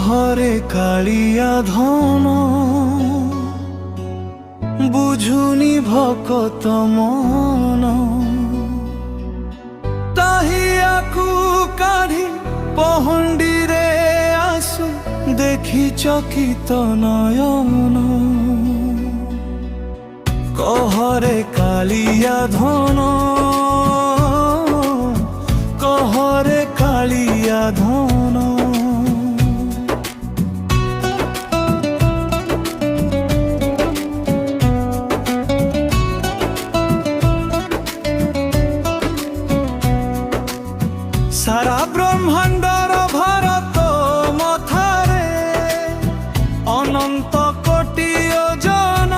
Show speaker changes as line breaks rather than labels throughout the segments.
কহরে কালিয়া ধন বুঝুনি ভকত মন তাহিয়াকু কাঢ়ি পহণ্ডিরে আসু দেখি চকিত নয়ন কহরে কালিয়া ধন কহরে কালিয়া ধন সারা ব্রহ্মাণ্ডর ভারত মথারে অনন্ত কোটি ওজন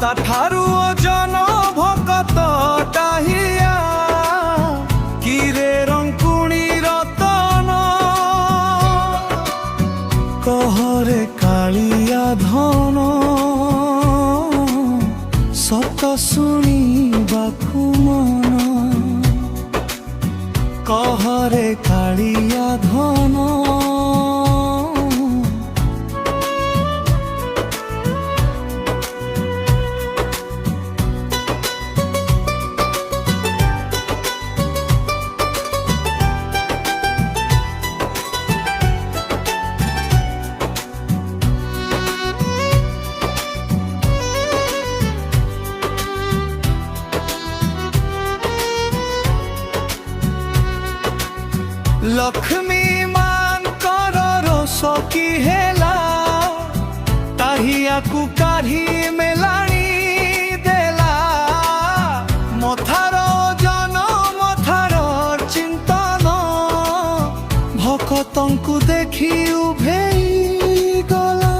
তাঠারু ওজন ভকত টাহিয়া কিরে রঙ্কুণী রতন কহরে কালিয়া ধন সত শুনিবাকু মন কহরে কালিয়া ধন লক্ষ্মী মানকর রস কি হেলা তাহিয়াকু কাঢ়ি মেলাଣି দেলা মথার জন মথার চিন্তন ভকতঙ্কু দেখি উভেই গলা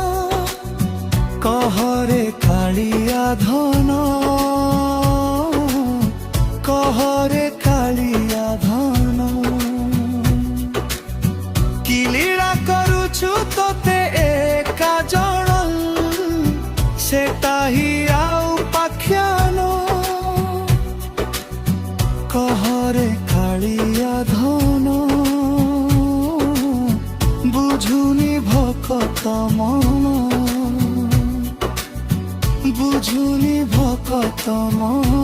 কহরে কালিয়া ধন কহরে কালিয়া ধন কি লীলা করুছু তোতে একা জল সেটা হি আউ পাখ্যান কহরে কালিয়া ধন বুঝুনি ভকত মন বুঝুনি ভকত মন